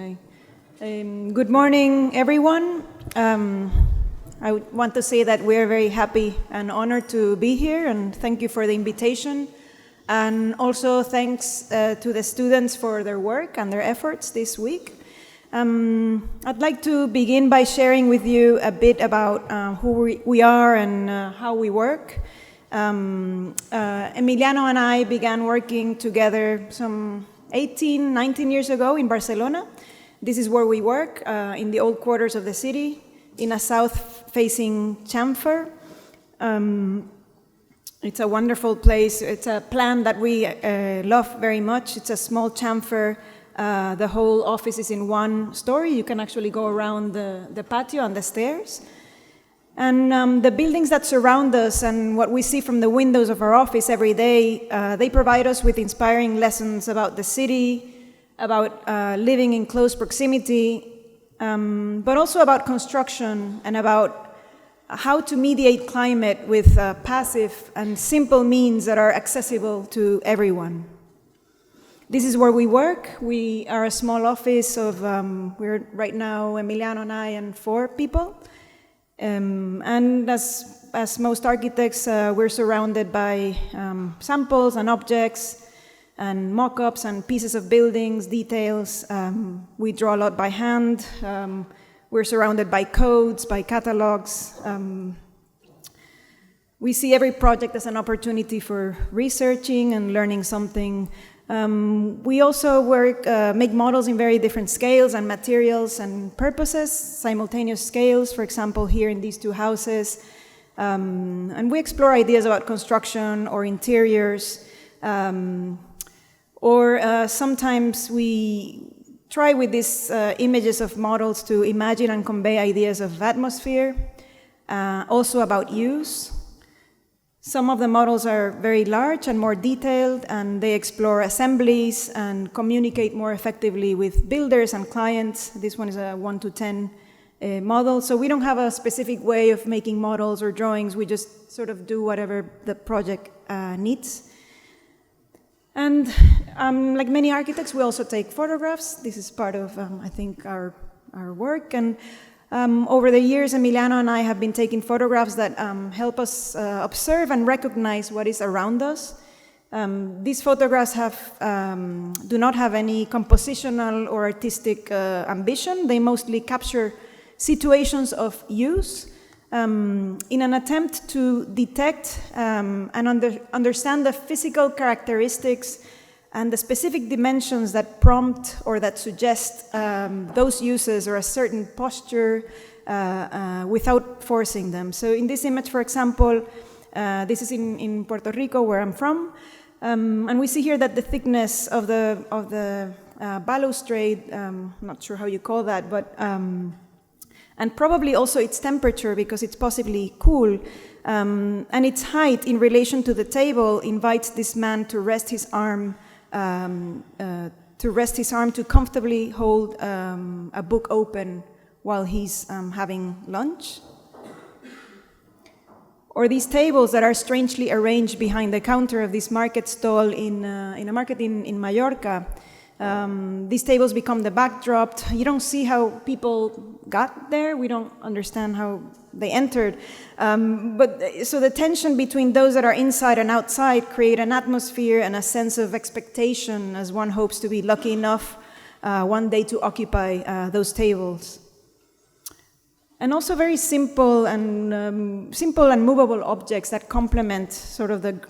Okay. Good morning, everyone. I want to say that we are very happy and honored to be here, and thank you for the invitation. And also thanks to the students for their work and their efforts this week. I'd like to begin by sharing with you a bit about who we are and how we work. Emiliano and I began working together some 18, 19 years ago in Barcelona. This is where we work, in the old quarters of the city, in a south-facing chamfer. It's a wonderful place. It's a plan that we love very much. It's a small chamfer. The whole office is in one story. You can actually go around the patio and the stairs. And the buildings that surround us and what we see from the windows of our office every day, they provide us with inspiring lessons about the city, about living in close proximity, but also about construction and about how to mediate climate with passive and simple means that are accessible to everyone. This is where we work. We are a small office of, we're right now, Emiliano and I, and 4 people. And as most architects, we're surrounded by samples and objects and mock-ups and pieces of buildings, details. We draw a lot by hand. We're surrounded by codes, by catalogs. We see every project as an opportunity for researching and learning something. We also make models in very different scales and materials and purposes, simultaneous scales, for example, here in these 2 houses. And we explore ideas about construction or interiors. Or sometimes we try with these images of models to imagine and convey ideas of atmosphere, also about use. Some of the models are very large and more detailed, and they explore assemblies and communicate more effectively with builders and clients. This one is a 1 to 10 model, so we don't have a specific way of making models or drawings. We just sort of do whatever the project needs. And like many architects, we also take photographs. This is part of, I think, our work. And over the years, Emiliano and I have been taking photographs that help us observe and recognize what is around us. These photographs do not have any compositional or artistic ambition. They mostly capture situations of use in an attempt to detect and understand the physical characteristics and the specific dimensions that prompt or that suggest those uses or a certain posture without forcing them. So in this image, for example, this is in Puerto Rico, where I'm from, and we see here that the thickness of the balustrade, I'm not sure how you call that, but and probably also its temperature, because it's possibly cool, and its height in relation to the table invites this man to rest his arm to comfortably hold a book open while he's having lunch. Or these tables that are strangely arranged behind the counter of this market stall in a market in Mallorca. These tables become the backdrop. You don't see how people got there. We don't understand how they entered. So the tension between those that are inside and outside create an atmosphere and a sense of expectation as one hopes to be lucky enough one day to occupy those tables. And also very simple and movable objects that complement sort of the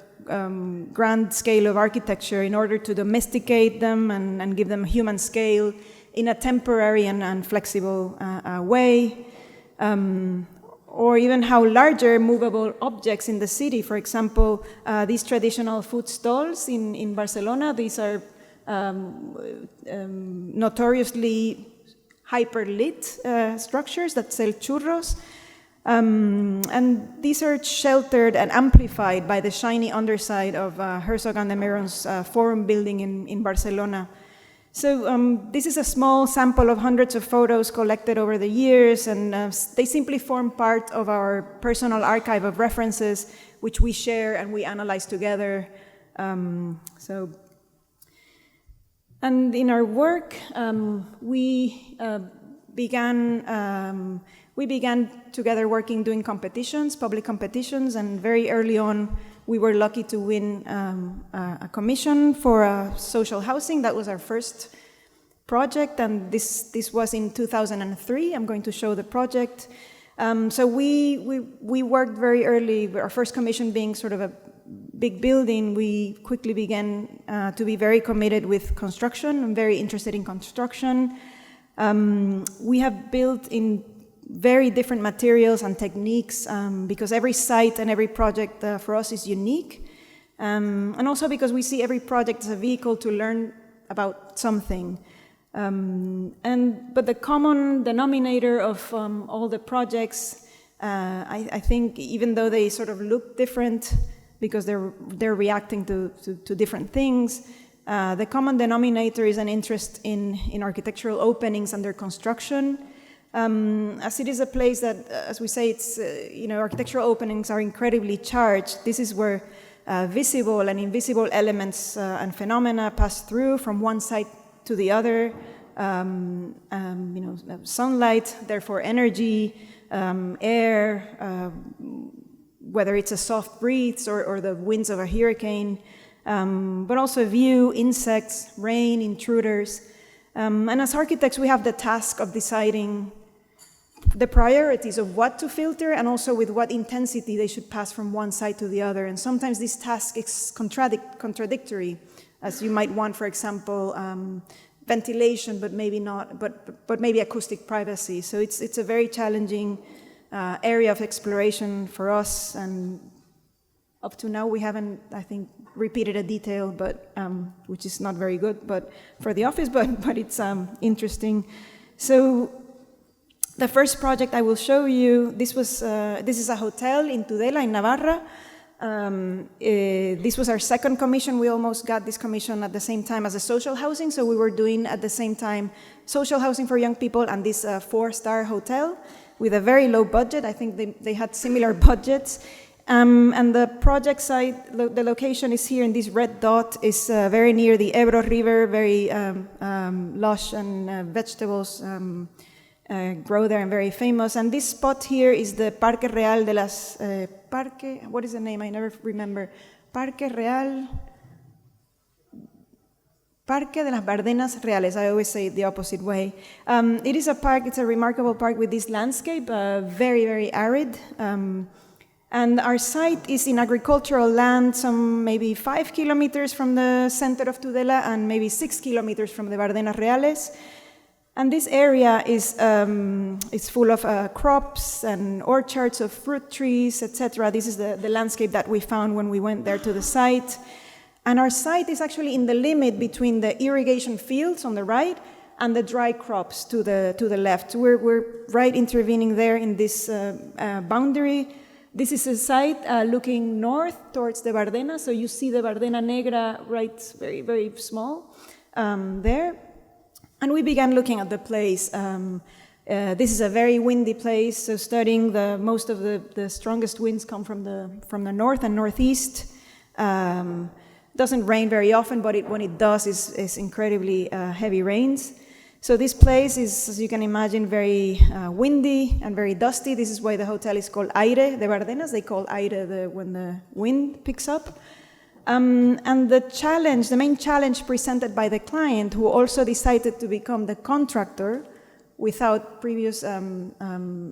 grand scale of architecture in order to domesticate them and give them human scale in a temporary and flexible way. Or even how larger movable objects in the city, for example, these traditional food stalls in Barcelona, these are notoriously hyper-lit structures that sell churros. And these are sheltered and amplified by the shiny underside of Herzog and de Meron's Forum building in Barcelona. So this is a small sample of hundreds of photos collected over the years, and they simply form part of our personal archive of references, which we share and we analyze together. And in our work, we began together working, doing competitions, public competitions, and very early on, we were lucky to win a commission for social housing. That was our first project, and this was in 2003. I'm going to show the project. So we worked very early, our first commission being sort of a big building. We quickly began to be very committed with construction. I'm very interested in construction. We have built in very different materials and techniques because every site and every project for us is unique. And also because we see every project as a vehicle to learn about something. But the common denominator of all the projects, I think, even though they sort of look different because they're reacting to different things, the common denominator is an interest in architectural openings and their construction. As it is a place that, as we say, it's architectural openings are incredibly charged. This is where visible and invisible elements and phenomena pass through from one side to the other. Sunlight, therefore energy, air, whether it's a soft breeze or the winds of a hurricane, but also view, insects, rain, intruders. And as architects, we have the task of deciding the priorities of what to filter and also with what intensity they should pass from one side to the other. And sometimes this task is contradictory, as you might want, for example, ventilation, but maybe not, but maybe acoustic privacy. So it's a very challenging area of exploration for us, and up to now we haven't, I think, repeated a detail, but which is not very good, but for the office, but it's interesting. So the first project I will show you, this is a hotel in Tudela in Navarra. This was our second commission. We almost got this commission at the same time as a social housing, so we were doing at the same time social housing for young people and this 4-star hotel with a very low budget. I think they had similar budgets. And the project site, the location is here in this red dot, is very near the Ebro River, very lush, and vegetables grow there and very famous. And this spot here is the Parque Real de las... what is the name? I never remember. Parque de las Bardenas Reales. I always say it the opposite way. It is a park, it's a remarkable park with this landscape, very, very arid. And our site is in agricultural land, some maybe 5 kilometers from the center of Tudela and maybe 6 kilometers from the Bardenas Reales. And this area is full of crops and orchards of fruit trees, etc. This is the landscape that we found when we went there to the site. And our site is actually in the limit between the irrigation fields on the right and the dry crops to the left. We're right intervening there in this boundary. This is a site looking north towards the Bardenas, so you see the Bardena Negra right, very, very small there. And we began looking at the place. This is a very windy place, so studying most of the strongest winds come from the north and northeast. Doesn't rain very often, but when it does, is incredibly heavy rains. So this place is, as you can imagine, very windy and very dusty. This is why the hotel is called Aire de Bardenas. They call Aire when the wind picks up. And the main challenge presented by the client, who also decided to become the contractor without previous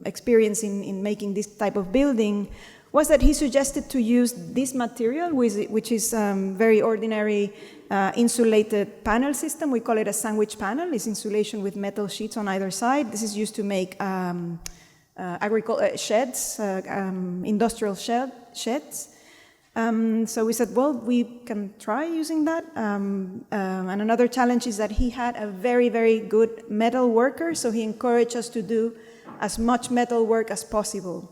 experience in making this type of building, was that he suggested to use this material, which is very ordinary insulated panel system. We call it a sandwich panel. It's insulation with metal sheets on either side. This is used to make sheds, industrial sheds. So we said, well, we can try using that. And another challenge is that he had a very, very good metal worker, so he encouraged us to do as much metal work as possible,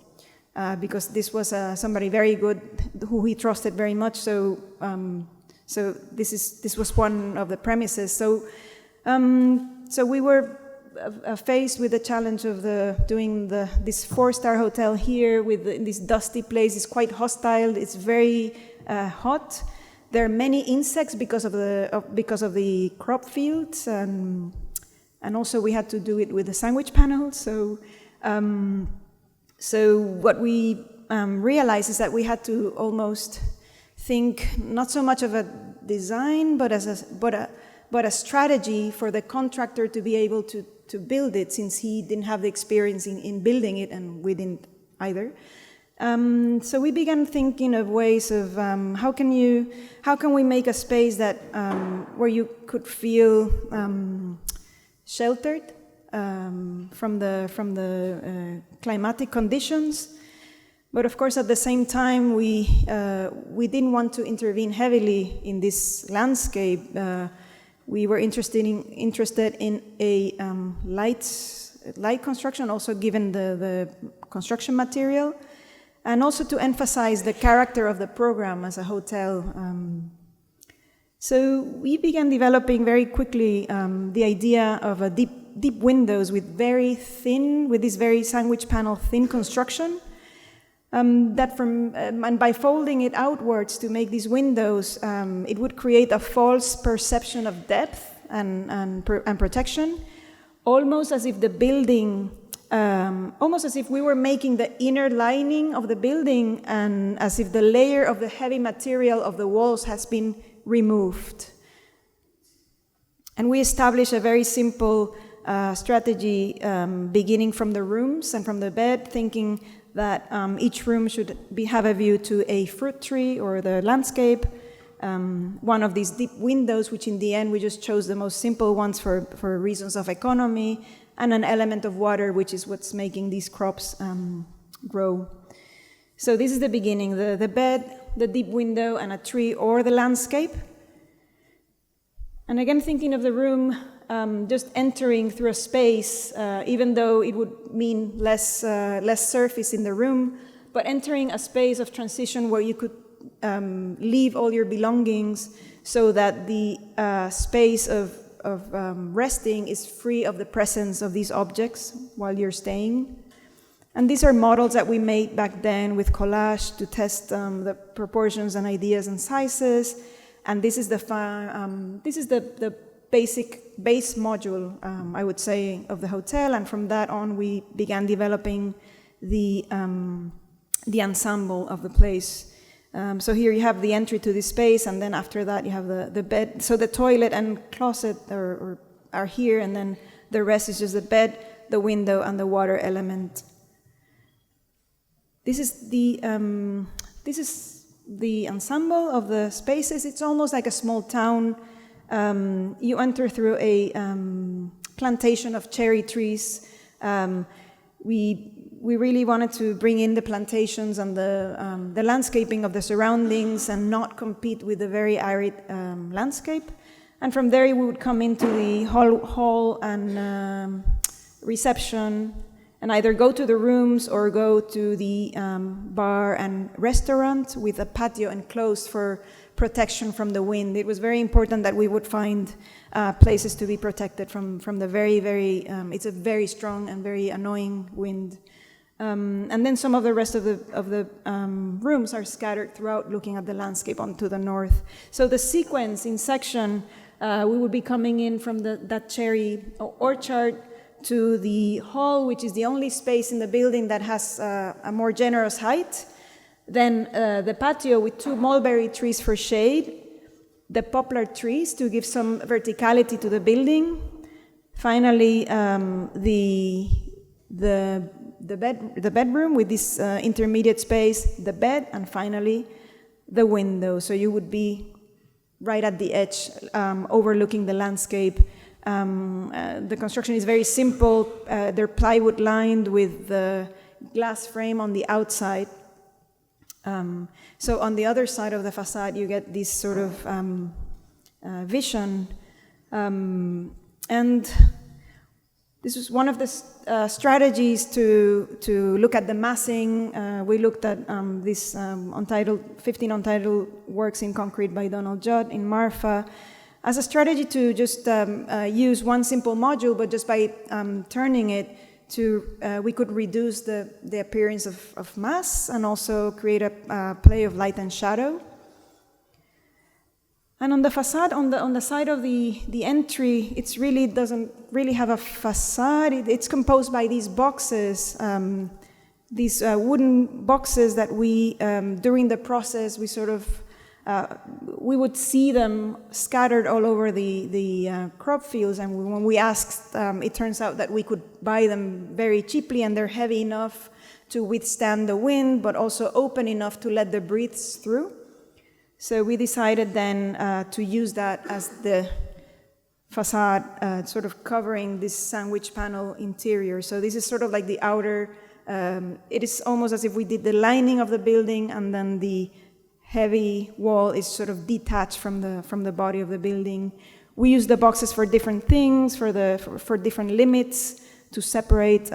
because this was somebody very good who he trusted very much. So this was one of the premises. So we were faced with the challenge of doing this 4-star hotel here with this dusty place. It's quite hostile. It's very hot. There are many insects because of the crop fields, and also we had to do it with the sandwich panel. So what we realized is that we had to almost think not so much of a design, but a strategy for the contractor to be able to build it, since he didn't have the experience in building it, and we didn't either. So we began thinking of ways of how can we make a space that where you could feel sheltered from the climatic conditions, but of course at the same time we didn't want to intervene heavily in this landscape. We were interested in a light construction, also given the construction material, and also to emphasize the character of the program as a hotel. So we began developing very quickly the idea of a deep windows with this very sandwich panel thin construction. And by folding it outwards to make these windows, it would create a false perception of depth and protection, almost as if the building. Almost as if we were making the inner lining of the building, and as if the layer of the heavy material of the walls has been removed. And we established a very simple strategy, beginning from the rooms and from the bed, thinking that each room should have a view to a fruit tree or the landscape. One of these deep windows, which in the end we just chose the most simple ones for reasons of economy, and an element of water, which is what's making these crops grow. So this is the beginning, the bed, the deep window, and a tree or the landscape. And again, thinking of the room, just entering through a space, even though it would mean less surface in the room, but entering a space of transition where you could leave all your belongings, so that the space of resting is free of the presence of these objects while you're staying. And these are models that we made back then with collage to test the proportions and ideas and sizes. And this is the basic base module, I would say, of the hotel. And from that on, we began developing the ensemble of the place. So here you have the entry to this space, and then after that you have the bed. So the toilet and closet are here, and then the rest is just the bed, the window, and the water element. This is the ensemble of the spaces. It's almost like a small town. You enter through a plantation of cherry trees. We really wanted to bring in the plantations and the landscaping of the surroundings and not compete with the very arid landscape. And from there, we would come into the hall and reception, and either go to the rooms or go to the bar and restaurant with a patio enclosed for protection from the wind. It was very important that we would find places to be protected from the very, it's a very strong and very annoying wind. And then some of the rest of the rooms are scattered throughout, looking at the landscape onto the north. So the sequence in section, we would be coming in from that cherry orchard to the hall, which is the only space in the building that has a more generous height. Then the patio with 2 mulberry trees for shade, the poplar trees to give some verticality to the building. Finally, the bedroom with this intermediate space, the bed, and finally the window. So you would be right at the edge, overlooking the landscape. The construction is very simple. They're plywood lined with the glass frame on the outside. So on the other side of the facade, you get this sort of vision. And this was one of the strategies to look at the massing. We looked at this 15 untitled works in concrete by Donald Judd in Marfa as a strategy to just use one simple module, but just by turning it we could reduce the appearance of mass and also create a play of light and shadow. And on the facade, on the side of the entry, it really doesn't really have a facade. It's composed by these boxes, these wooden boxes that we, during the process, we sort of, we would see them scattered all over the crop fields. And when we asked, it turns out that we could buy them very cheaply, and they're heavy enough to withstand the wind, but also open enough to let the breeze through. So we decided then to use that as the facade, sort of covering this sandwich panel interior. So this is sort of like the outer, it is almost as if we did the lining of the building, and then the heavy wall is sort of detached from the body of the building. We use the boxes for different things, for different limits, to separate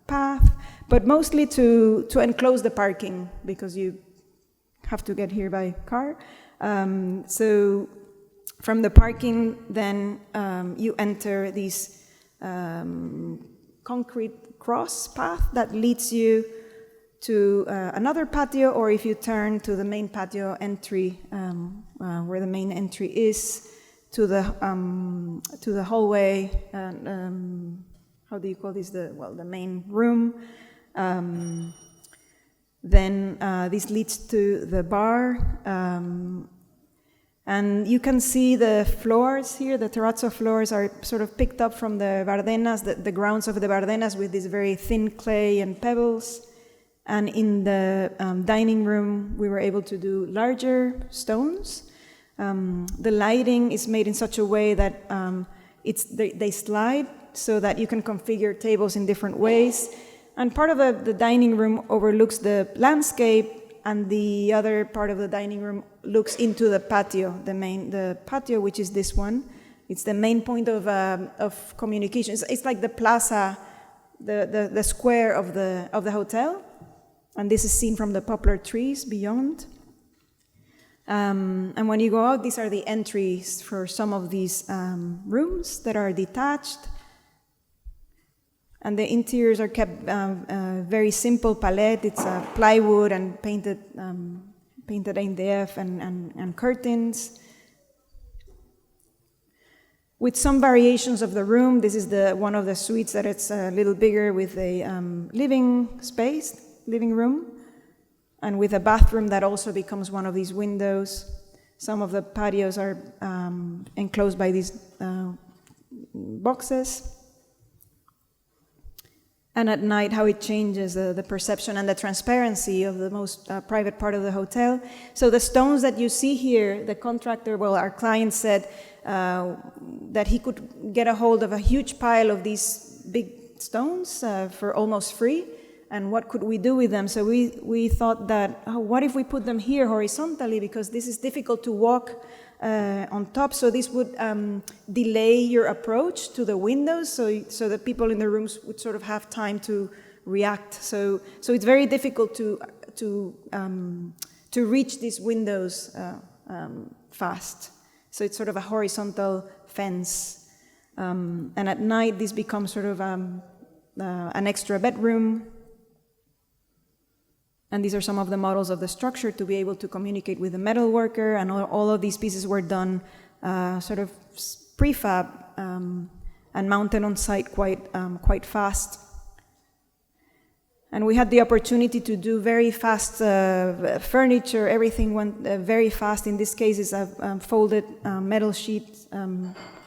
path, but mostly to enclose the parking, because you have to get here by car. So from the parking, then you enter this concrete cross path that leads you to another patio, or if you turn to the main patio entry, where the main entry is, to the hallway, how do you call this? The main room. Then this leads to the bar, and you can see the floors here. The terrazzo floors are sort of picked up from the Bardenas, the grounds of the Bardenas, with this very thin clay and pebbles. And in the dining room, we were able to do larger stones. The lighting is made in such a way that they slide, so that you can configure tables in different ways. And part of the dining room overlooks the landscape, and the other part of the dining room looks into the patio, the patio, which is this one. It's the main point of communication. It's like the plaza, the square of the hotel, and this is seen from the poplar trees beyond. And when you go out, these are the entries for some of these rooms that are detached. And the interiors are kept very simple palette. It's plywood and painted NDF and curtains. With some variations of the room, this is one of the suites that it's a little bigger, with a living room, and with a bathroom that also becomes one of these windows. Some of the patios are enclosed by these boxes. And at night, how it changes the perception and the transparency of the most private part of the hotel. So the stones that you see here, the contractor, our client said that he could get a hold of a huge pile of these big stones for almost free. And what could we do with them? So we thought that, what if we put them here horizontally, because this is difficult to walk on top, so this would delay your approach to the windows, so that people in the rooms would sort of have time to react. So it's very difficult to reach these windows fast. So it's sort of a horizontal fence, and at night this becomes sort of an extra bedroom. And these are some of the models of the structure to be able to communicate with the metal worker, and all of these pieces were done sort of prefab and mounted on site quite fast. And we had the opportunity to do very fast furniture. Everything went very fast. In this case, it's a folded metal sheet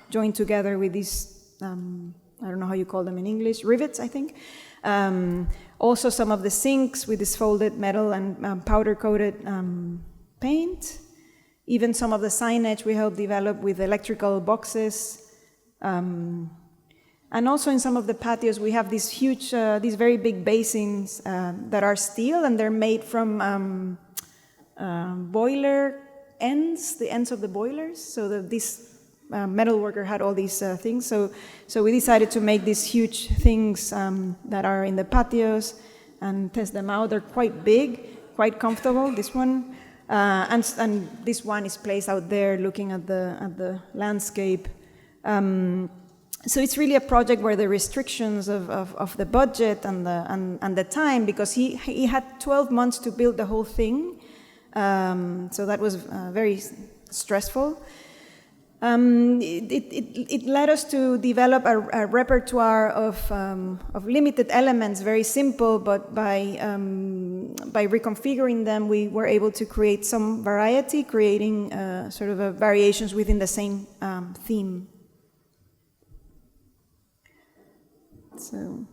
joined together with these, I don't know how you call them in English, rivets, I think. Also some of the sinks with this folded metal and powder-coated paint. Even some of the signage we helped develop with electrical boxes. And also in some of the patios we have these huge, these very big basins that are steel, and they're made from boiler ends, the ends of the boilers, so that this metal worker had all these things. So we decided to make these huge things that are in the patios and test them out. They're quite big, quite comfortable, this one. And this one is placed out there looking at the landscape. So it's really a project where the restrictions of the budget and the time, because he had 12 months to build the whole thing. So that was very stressful. It led us to develop a repertoire of limited elements, very simple, but by reconfiguring them, we were able to create some variety, creating sort of variations within the same theme. So,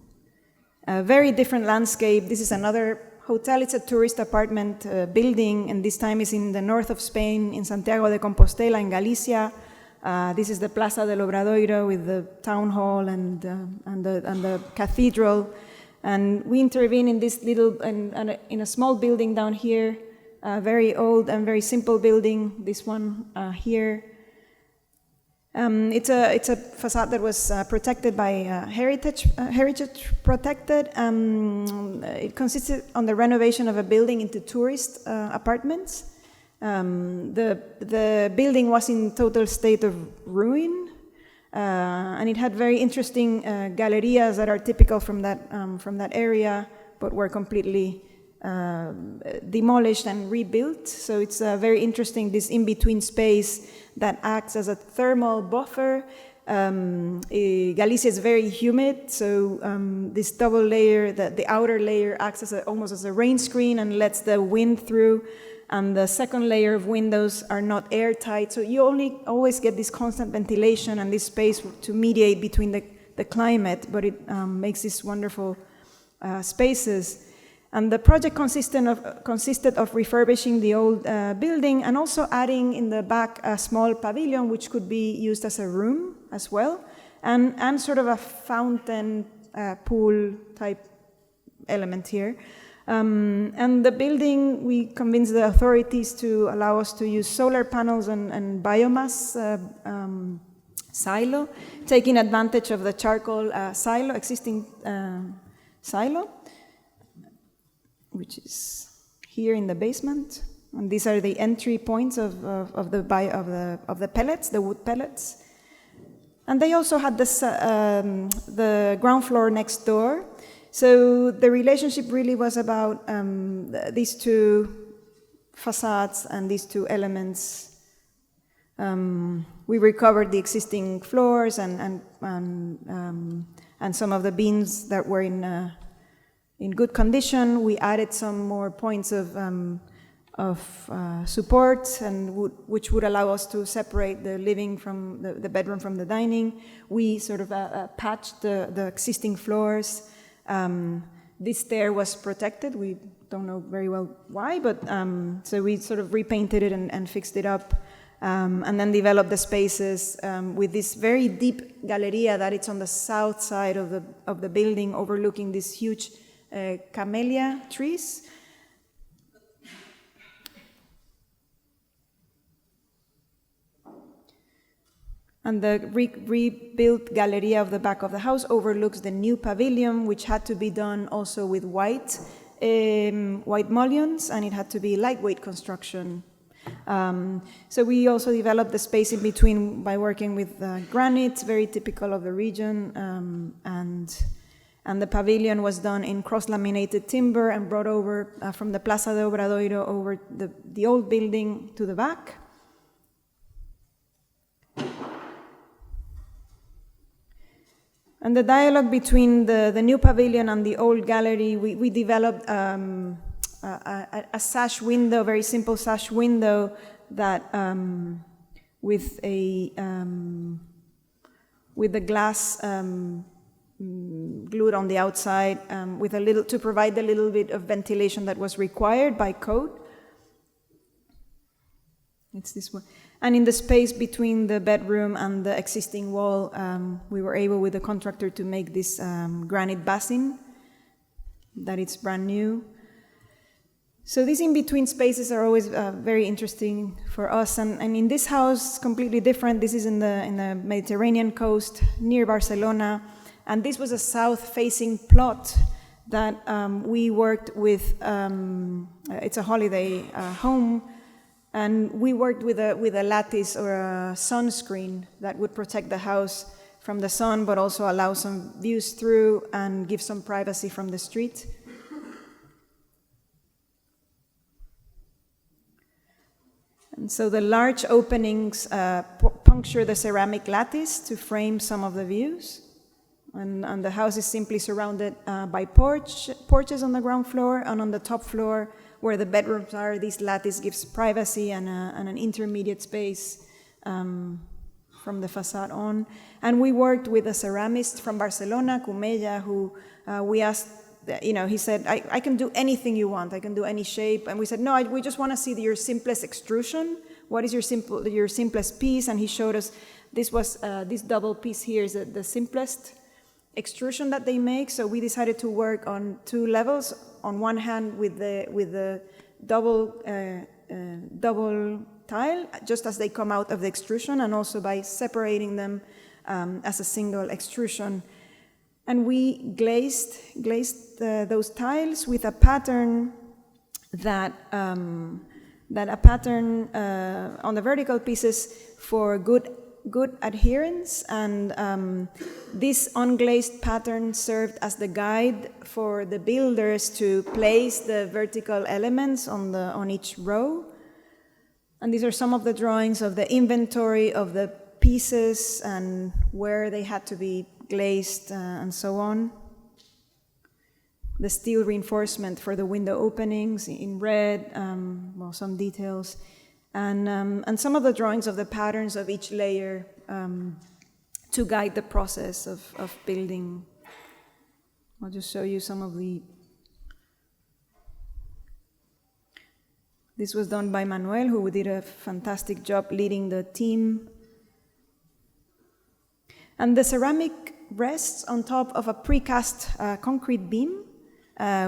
a very different landscape. This is another hotel. It's a tourist apartment building, and this time is in the north of Spain, in Santiago de Compostela, in Galicia. This is the Plaza del Obradoiro with the town hall and the cathedral. And we intervene in this little, in a small building down here, a very old and very simple building, this one here. It's a facade that was protected by heritage protected. It consisted on the renovation of a building into tourist apartments. The building was in total state of ruin, and it had very interesting gallerias that are typical from that area, but were completely demolished and rebuilt. So it's very interesting, this in-between space that acts as a thermal buffer. Galicia is very humid, so this double layer, the outer layer acts as almost as a rain screen and lets the wind through. And the second layer of windows are not airtight, so you always get this constant ventilation and this space to mediate between the climate, but it makes these wonderful spaces. And the project consisted of refurbishing the old building and also adding in the back a small pavilion which could be used as a room as well, and sort of a fountain pool type element here. And the building, we convinced the authorities to allow us to use solar panels and biomass silo, taking advantage of the charcoal existing silo, which is here in the basement. And these are the entry points of the pellets, the wood pellets. And they also had this, the ground floor next door. So the relationship really was about these two facades and these two elements. We recovered the existing floors and some of the beams that were in good condition. We added some more points of support, and which would allow us to separate the living from the bedroom from the dining. We sort of patched the existing floors. This stair was protected. We don't know very well why, but so we sort of repainted it and fixed it up, and then developed the spaces with this very deep galleria that it's on the south side of the building, overlooking these huge camellia trees. And the rebuilt galleria of the back of the house overlooks the new pavilion, which had to be done also with white mullions, and it had to be lightweight construction. So we also developed the space in between by working with granite, very typical of the region, and the pavilion was done in cross-laminated timber and brought over from the Plaza de Obradoiro over the old building to the back. And the dialogue between the new pavilion and the old gallery, we developed a sash window, very simple sash window that with the glass glued on the outside with to provide a little bit of ventilation that was required by code. It's this one. And in the space between the bedroom and the existing wall, we were able with the contractor to make this granite basin, that it's brand new. So these in-between spaces are always very interesting for us. And in this house, completely different. This is in the Mediterranean coast near Barcelona. And this was a south-facing plot that we worked with. It's a holiday home. And we worked with a lattice or a sunscreen that would protect the house from the sun, but also allow some views through and give some privacy from the street. And so the large openings puncture the ceramic lattice to frame some of the views. And the house is simply surrounded by porches on the ground floor, and on the top floor, where the bedrooms are, this lattice gives privacy and an intermediate space from the facade on. And we worked with a ceramist from Barcelona, Comella, who we asked, he said, I can do anything you want, I can do any shape. And we said, no, we just want to see your simplest extrusion. What is your simplest piece? And he showed us, this double piece here is the simplest extrusion that they make. So we decided to work on 2 levels. On one hand, with the double tile, just as they come out of the extrusion, and also by separating them as a single extrusion. And we glazed those tiles with a pattern that on the vertical pieces for good adherence, and this unglazed pattern served as the guide for the builders to place the vertical elements on each row. And these are some of the drawings of the inventory of the pieces and where they had to be glazed and so on. The steel reinforcement for the window openings in red, some details. And some of the drawings of the patterns of each layer to guide the process of building. I'll just show you some of the... This was done by Manuel, who did a fantastic job leading the team. And the ceramic rests on top of a precast concrete beam,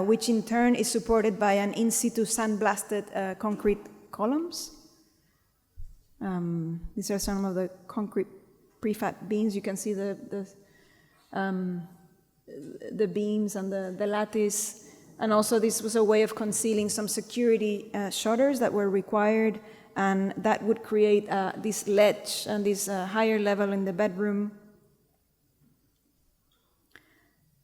which in turn is supported by an in-situ sandblasted concrete columns. These are some of the concrete prefab beams. You can see the beams and the lattice. And also this was a way of concealing some security shutters that were required, and that would create this ledge and this higher level in the bedroom.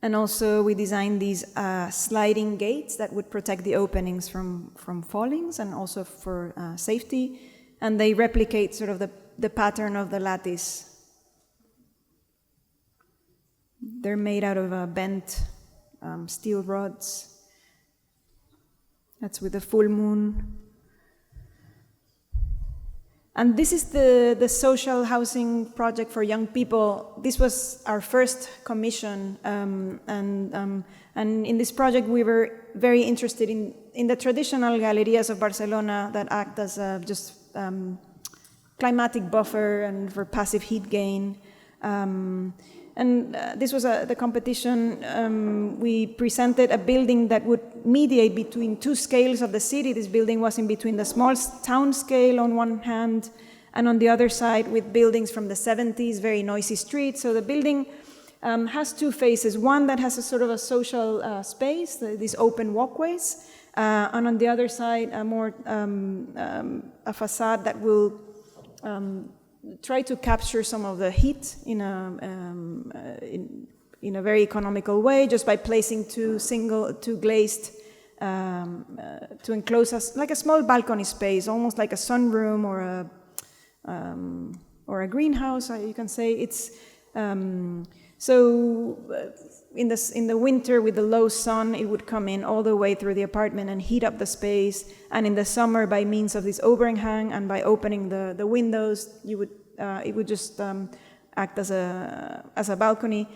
And also we designed these sliding gates that would protect the openings from fallings and also for safety. And they replicate sort of the pattern of the lattice. They're made out of bent steel rods. That's with the full moon. And this is the social housing project for young people. This was our first commission, and in this project we were very interested in the traditional galerías of Barcelona that act as just climatic buffer and for passive heat gain. And this was the competition. We presented a building that would mediate between 2 scales of the city. This building was in between the small town scale on one hand, and on the other side with buildings from the 70s, very noisy streets. So the building has 2 faces. One that has a sort of a social space, these open walkways, and on the other side, a facade that will try to capture some of the heat in a very economical way, just by placing 2 glazed to enclose us like a small balcony space, almost like a sunroom or a greenhouse. You can say it's in the winter with the low sun, it would come in all the way through the apartment and heat up the space. And in the summer, by means of this overhang and by opening the windows, it would just act as a balcony.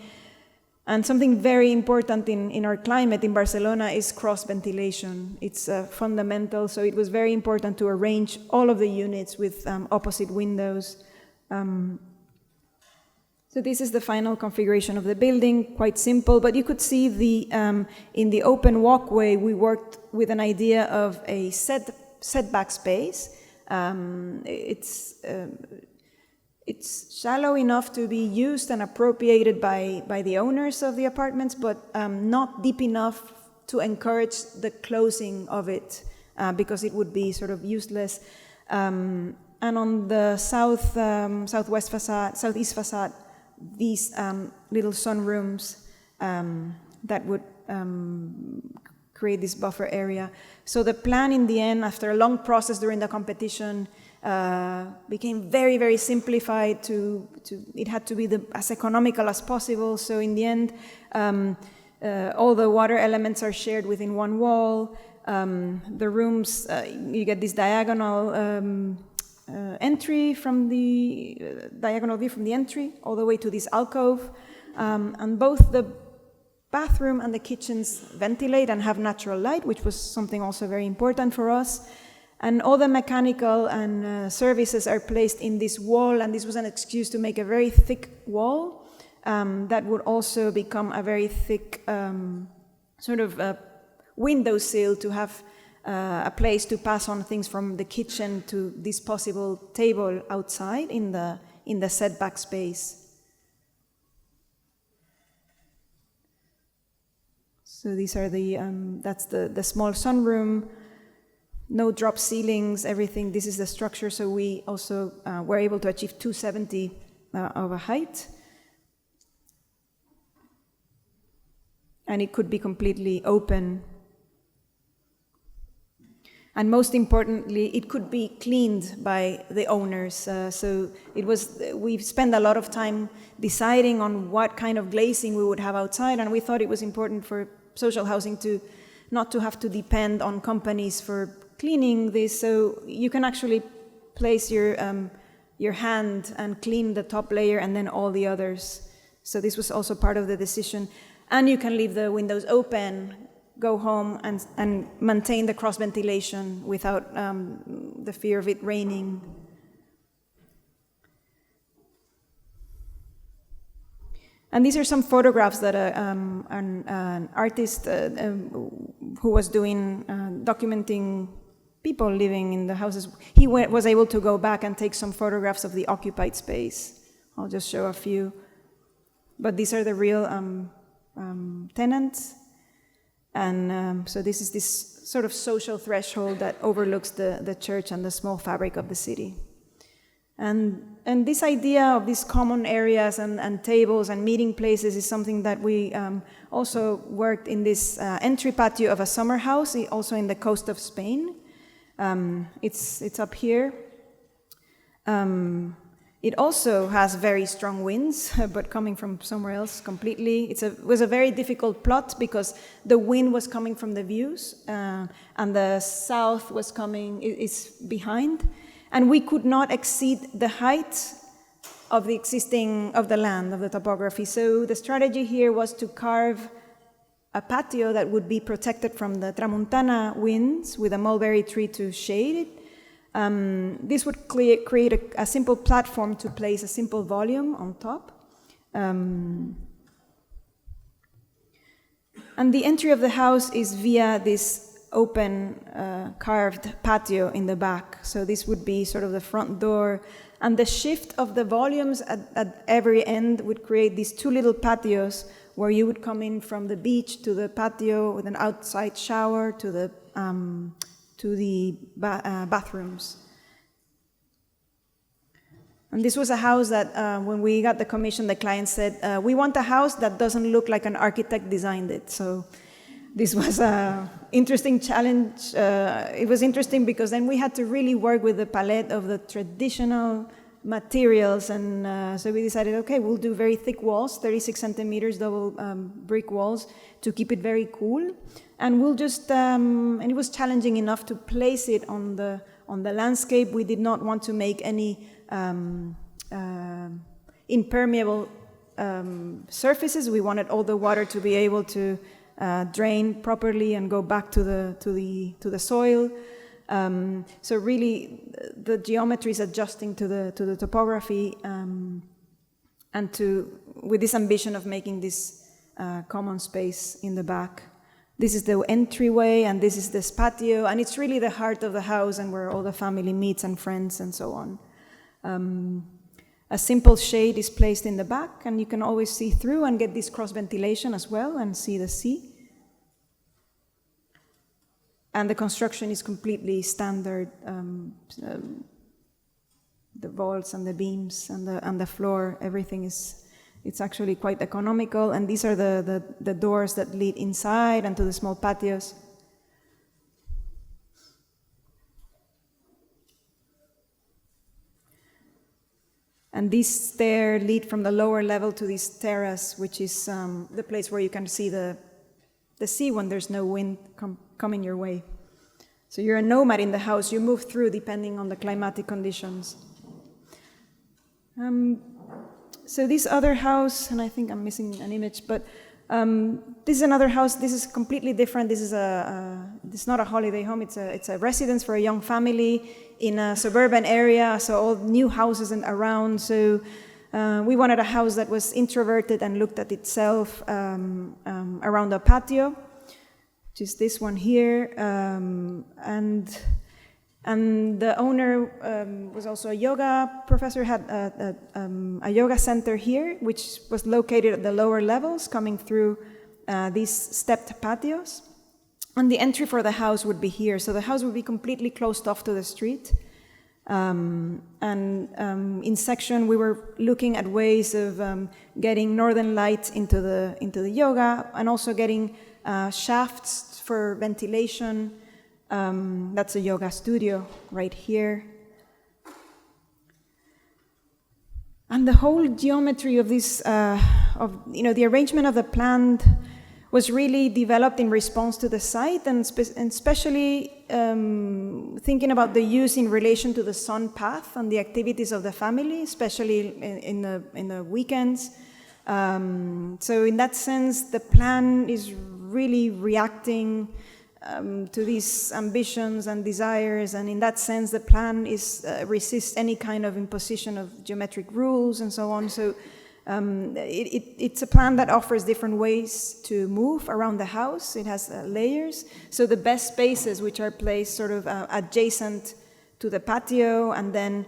And something very important in our climate in Barcelona is cross ventilation. It's fundamental, so it was very important to arrange all of the units with opposite windows. So this is the final configuration of the building, quite simple, but you could see in the open walkway, we worked with an idea of a setback space. It's shallow enough to be used and appropriated by the owners of the apartments, but not deep enough to encourage the closing of it, because it would be sort of useless. And on the southeast facade, these little sunrooms that would create this buffer area. So the plan in the end, after a long process during the competition, became very, very simplified it had to be as economical as possible. So in the end, all the water elements are shared within one wall. The rooms, you get this diagonal entry from the diagonal view from the entry all the way to this alcove. And both the bathroom and the kitchens ventilate and have natural light, which was something also very important for us. And all the mechanical and services are placed in this wall, and this was an excuse to make a very thick wall that would also become a very thick sort of windowsill to have a place to pass on things from the kitchen to this possible table outside in the setback space. So these are that's the small sunroom. No drop ceilings, everything. This is the structure, so we also were able to achieve 270 of a height. And it could be completely open. And most importantly, it could be cleaned by the owners. So we spent a lot of time deciding on what kind of glazing we would have outside, and we thought it was important for social housing not to have to depend on companies for cleaning this, so you can actually place your hand and clean the top layer and then all the others. So this was also part of the decision. And you can leave the windows open, go home and maintain the cross ventilation without the fear of it raining. And these are some photographs that an artist who was documenting people living in the houses, he was able to go back and take some photographs of the occupied space. I'll just show a few. But these are the real tenants. And so this is this sort of social threshold that overlooks the church and the small fabric of the city. And this idea of these common areas and tables and meeting places is something that we also worked in this entry patio of a summer house, also in the coast of Spain. It's up here. It also has very strong winds, but coming from somewhere else completely. It was a very difficult plot because the wind was coming from the views, and the south was is behind. And we could not exceed the height of the land, of the topography. So the strategy here was to carve a patio that would be protected from the tramuntana winds with a mulberry tree to shade it. This would create a simple platform to place a simple volume on top. And the entry of the house is via this open carved patio in the back. So this would be sort of the front door. And the shift of the volumes at every end would create these two little patios where you would come in from the beach to the patio with an outside shower to the bathrooms. And this was a house that when we got the commission, the client said, we want a house that doesn't look like an architect designed it. So this was an interesting challenge. It was interesting because then we had to really work with the palette of the traditional materials, and so we decided, okay, we'll do very thick walls, 36 centimeters double brick walls to keep it very cool, and we'll just and it was challenging enough to place it on the landscape. We did not want to make any impermeable surfaces. We wanted all the water to be able to drain properly and go back to the soil. So really, the geometry is adjusting to the topography, and with this ambition of making this common space in the back. This is the entryway, and this is this patio, and it's really the heart of the house and where all the family meets and friends and so on. A simple shade is placed in the back, and you can always see through and get this cross ventilation as well and see the sea. And the construction is completely standard. The vaults and the beams and the floor, everything it's actually quite economical. And these are the doors that lead inside and to the small patios. And these stairs lead from the lower level to this terrace, which is the place where you can see the sea when there's no wind coming your way. So you're a nomad in the house. You move through depending on the climatic conditions. So this other house, and I think I'm missing an image, but this is another house. This is completely different. This is it's not a holiday home. It's a residence for a young family in a suburban area. So all new houses and around. So we wanted a house that was introverted and looked at itself around a patio, which is this one here, and the owner was also a yoga professor, had a yoga center here, which was located at the lower levels, coming through these stepped patios. And the entry for the house would be here. So the house would be completely closed off to the street. In section, we were looking at ways of getting northern light into the yoga, and also getting shafts for ventilation. That's a yoga studio right here. And the whole geometry of this, the arrangement of the plan was really developed in response to the site, and especially thinking about the use in relation to the sun path and the activities of the family, especially in the weekends. So in that sense, the plan is really reacting to these ambitions and desires, and in that sense, the plan is resists any kind of imposition of geometric rules and so on. So it's a plan that offers different ways to move around the house. It has layers. So the best spaces, which are placed sort of adjacent to the patio, and then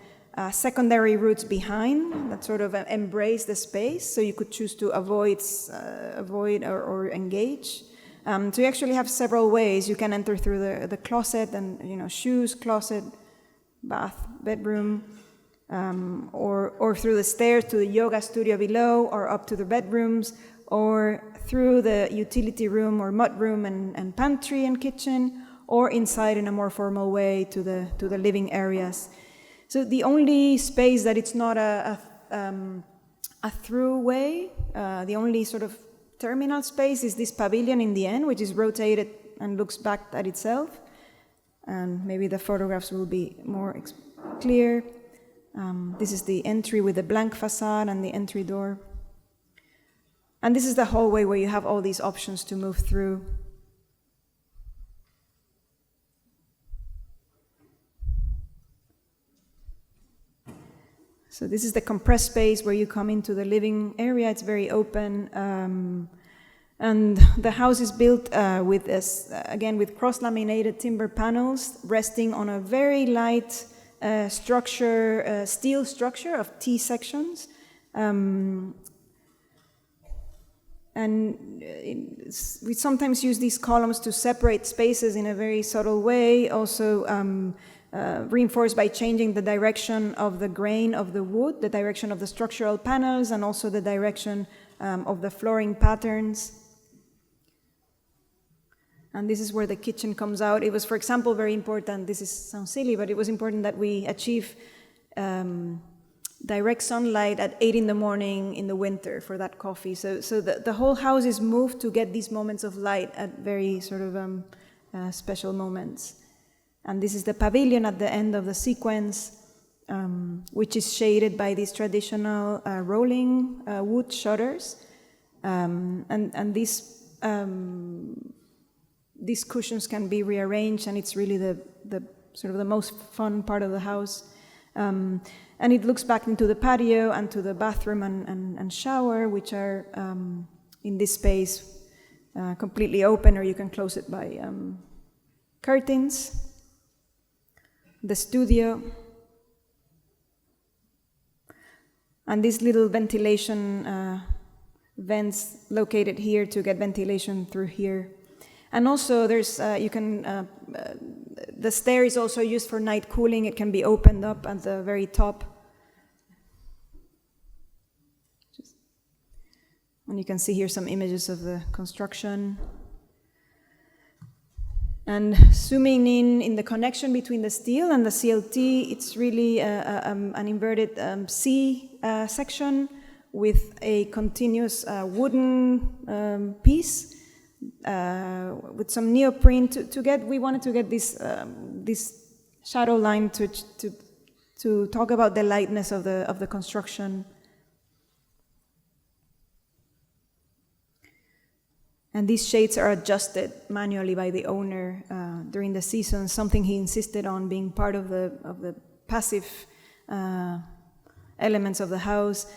secondary routes behind that sort of embrace the space. So you could choose to avoid or engage. So you actually have several ways. You can enter through the closet and, shoes, closet, bath, bedroom, or through the stairs to the yoga studio below, or up to the bedrooms, or through the utility room or mud room and pantry and kitchen, or inside in a more formal way to the living areas. So the only space that it's not a through way, the only sort of terminal space is this pavilion in the end, which is rotated and looks back at itself. And maybe the photographs will be more clear. This is the entry with the blank facade and the entry door. And this is the hallway where you have all these options to move through. So this is the compressed space where you come into the living area. It's very open. And the house is built with cross-laminated timber panels resting on a very light steel structure of T-sections. We sometimes use these columns to separate spaces in a very subtle way, also reinforced by changing the direction of the grain of the wood, the direction of the structural panels, and also the direction of the flooring patterns. And this is where the kitchen comes out. It was, for example, very important, sounds silly, but it was important that we achieve direct sunlight at 8 in the morning in the winter for that coffee. So the whole house is moved to get these moments of light at very sort of special moments. And this is the pavilion at the end of the sequence, which is shaded by these traditional rolling wood shutters. And these cushions can be rearranged, and it's really the sort of the most fun part of the house. And it looks back into the patio and to the bathroom and shower, which are in this space completely open, or you can close it by curtains. The studio. And these little ventilation vents located here to get ventilation through here. And also there's, the stair is also used for night cooling. It can be opened up at the very top. And you can see here some images of the construction. And zooming in the connection between the steel and the CLT, it's really an inverted C section with a continuous wooden piece with some neoprene we wanted to get this shadow line to talk about the lightness of the construction. And these shades are adjusted manually by the owner during the season, something he insisted on being part of the passive elements of the house.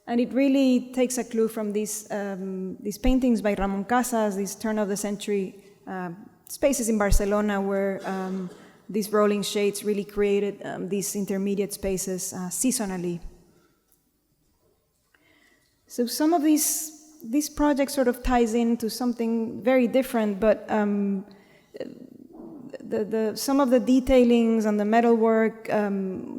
And it really takes a clue from these paintings by Ramon Casas, these turn-of-the-century spaces in Barcelona where these rolling shades really created these intermediate spaces seasonally. So some of these projects sort of ties into something very different, but some of the detailings and the metalwork,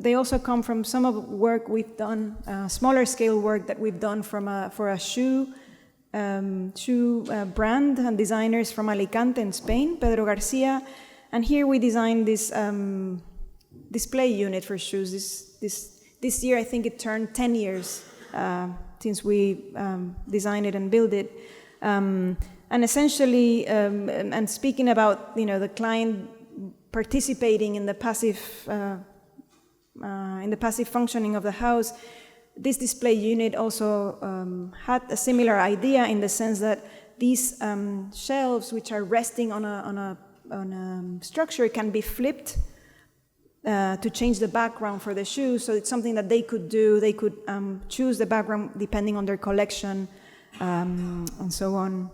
they also come from some of the work we've done, smaller scale work that we've done for a shoe brand and designers from Alicante in Spain, Pedro Garcia. And here we designed this display unit for shoes. This year, I think it turned 10 years since we designed it and built it. And essentially, and speaking about the client participating in the passive functioning of the house, this display unit also had a similar idea in the sense that these shelves, which are resting on a structure, can be flipped to change the background for the shoes. So it's something that they could do. They could choose the background depending on their collection and so on.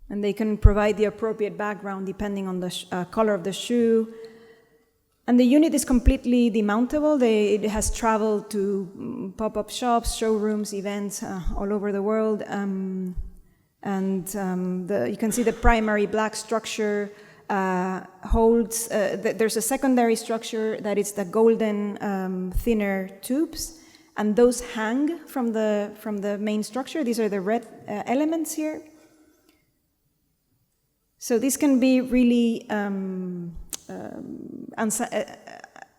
And they can provide the appropriate background depending on the color of the shoe. And the unit is completely demountable. It has traveled to pop-up shops, showrooms, events all over the world. You can see the primary black structure holds, there's a secondary structure that is the golden thinner tubes, and those hang from the main structure. These are the red elements here. So this can be really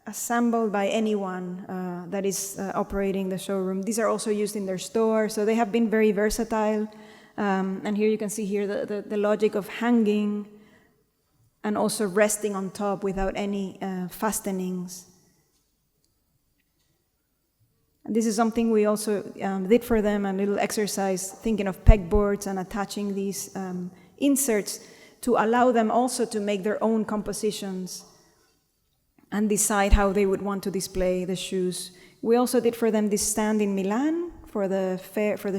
assembled by anyone that is operating the showroom. These are also used in their store, so they have been very versatile. And here you can see here the logic of hanging and also resting on top without any fastenings. And this is something we also did for them, a little exercise thinking of pegboards and attaching these inserts to allow them also to make their own compositions and decide how they would want to display the shoes. We also did for them this stand in Milan for the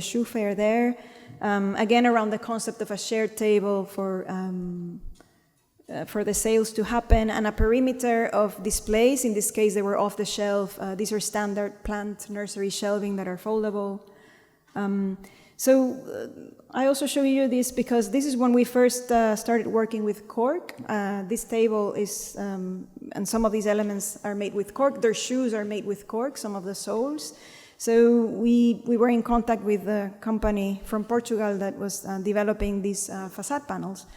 shoe fair there. Again, around the concept of a shared table for the sales to happen, and a perimeter of displays. In this case, they were off the shelf. These are standard plant nursery shelving that are foldable. I also show you this because this is when we first started working with cork. This table is, and some of these elements are made with cork. Their shoes are made with cork, some of the soles. So we were in contact with a company from Portugal that was developing these facade panels.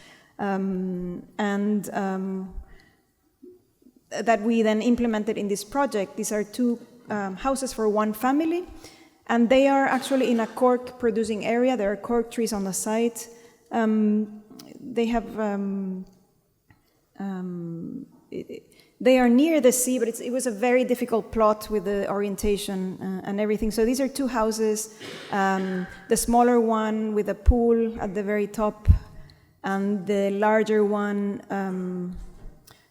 That we then implemented in this project. These are two houses for one family, and they are actually in a cork producing area. There are cork trees on the site. They have they are near the sea, but it was a very difficult plot with the orientation and everything. So these are two houses, the smaller one with a pool at the very top, and the larger one,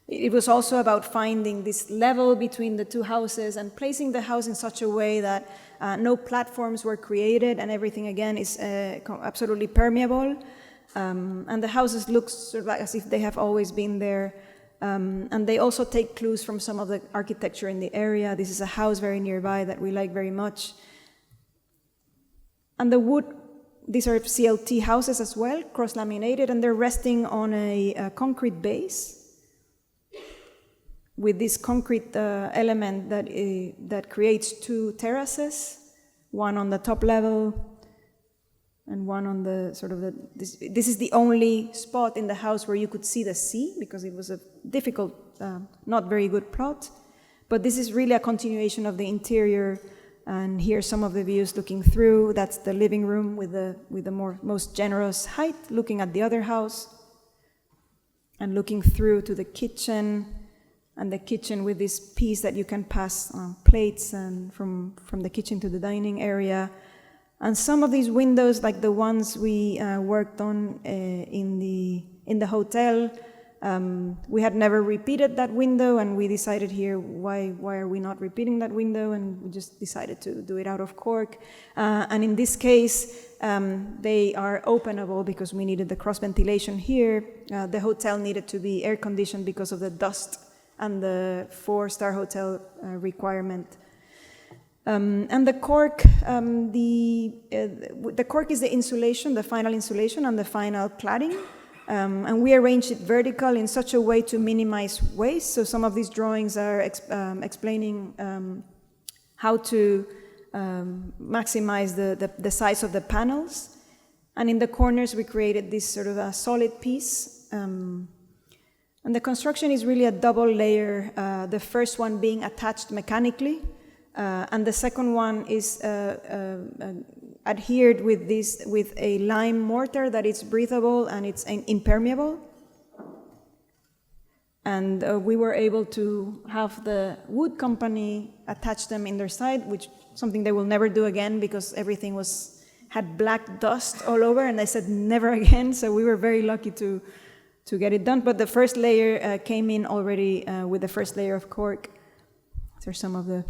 it was also about finding this level between the two houses and placing the house in such a way that no platforms were created, and everything again is absolutely permeable. And the houses look sort of like as if they have always been there. And they also take clues from some of the architecture in the area. This is a house very nearby that we like very much. And the wood, these are CLT houses as well, cross-laminated, and they're resting on a concrete base with this concrete element that creates two terraces, one on the top level and one on the sort of this is the only spot in the house where you could see the sea, because it was a difficult, not very good plot. But this is really a continuation of the interior, and here's some of the views looking through. That's the living room with the most generous height, looking at the other house, and looking through to the kitchen, and the kitchen with this piece that you can pass plates and from the kitchen to the dining area. And some of these windows, like the ones we worked on in the hotel, we had never repeated that window, and we decided here, why are we not repeating that window? And we just decided to do it out of cork. And in this case, they are openable because we needed the cross ventilation here. The hotel needed to be air conditioned because of the dust and the 4-star hotel requirement. And the cork, the cork is the insulation, the final insulation and the final cladding. And we arranged it vertical in such a way to minimize waste. So some of these drawings are explaining how to maximize the size of the panels. And in the corners, we created this sort of a solid piece. And the construction is really a double layer, the first one being attached mechanically, and the second one is adhered with a lime mortar that is breathable and it's impermeable. And we were able to have the wood company attach them in their side, which something they will never do again because everything had black dust all over, and they said never again. So we were very lucky to get it done. But the first layer came in already with the first layer of cork. There's some of the.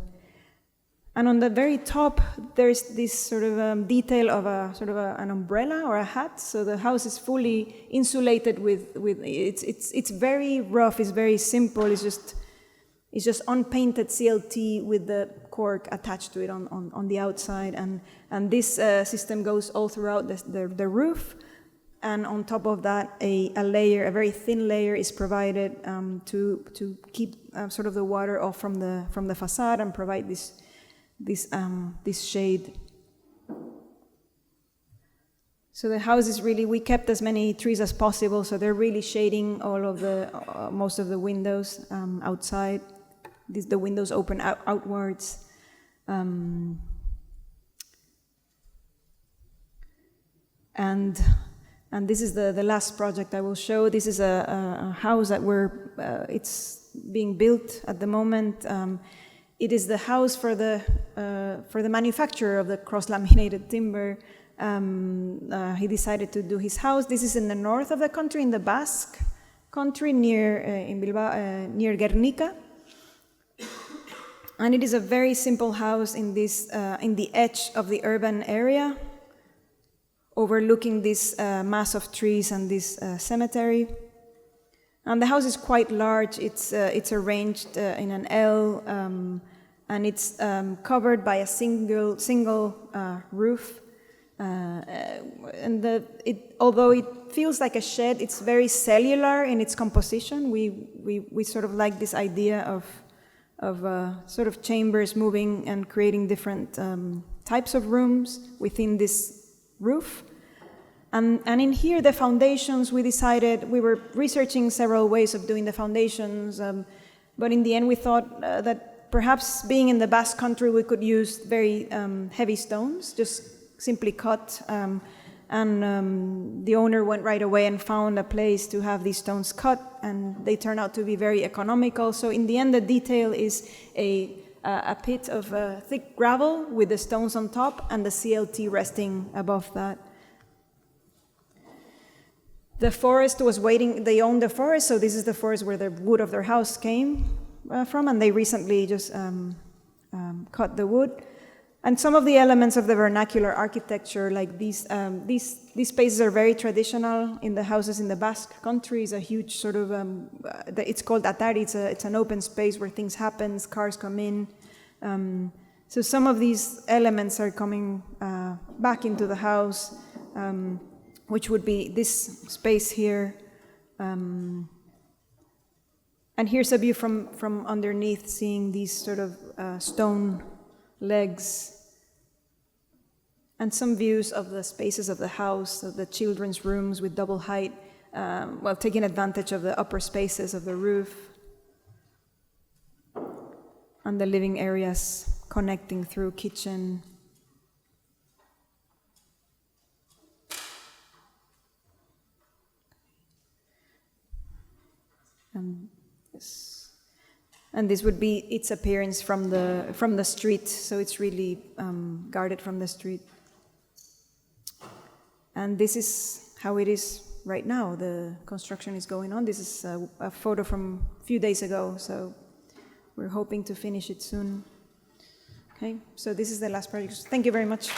And on the very top, there's this sort of detail of an umbrella or a hat. So the house is fully insulated with it's very rough. It's very simple. It's just unpainted CLT with the cork attached to it on the outside. And this system goes all throughout the roof. And on top of that, a very thin layer is provided to keep sort of the water off from the facade and provide this shade. So the house is really, we kept as many trees as possible, so they're really shading all of most of the windows outside. The windows open outwards. And this is the last project I will show. This is a house that it's being built at the moment. It is the house for the manufacturer of the cross-laminated timber. He decided to do his house. This is in the north of the country, in the Basque country, in Bilbao, near Guernica. And it is a very simple house in the edge of the urban area, overlooking this mass of trees and this cemetery. And the house is quite large. It's arranged in an L, and it's covered by a single roof. Although it feels like a shed, it's very cellular in its composition. We sort of like this idea of sort of chambers moving and creating different types of rooms within this roof. And in here, the foundations, we decided, we were researching several ways of doing the foundations, but in the end we thought that perhaps being in the Basque country, we could use very heavy stones, just simply cut, and the owner went right away and found a place to have these stones cut, and they turned out to be very economical. So in the end, the detail is a pit of thick gravel with the stones on top and the CLT resting above that. The forest was waiting, they owned the forest, so this is the forest where the wood of their house came from, and they recently just cut the wood. And some of the elements of the vernacular architecture, like these spaces are very traditional in the houses in the Basque country. It's a huge sort of, it's called Atari, it's an open space where things happen, cars come in. So some of these elements are coming back into the house, which would be this space here. And here's a view from underneath, seeing these sort of stone legs. And some views of the spaces of the house, of the children's rooms with double height, while taking advantage of the upper spaces of the roof, and the living areas connecting through kitchen. And this would be its appearance from the street, so it's really guarded from the street. And this is how it is right now. The construction is going on. This is a photo from a few days ago, so we're hoping to finish it soon. Okay, so this is the last project. Thank you very much.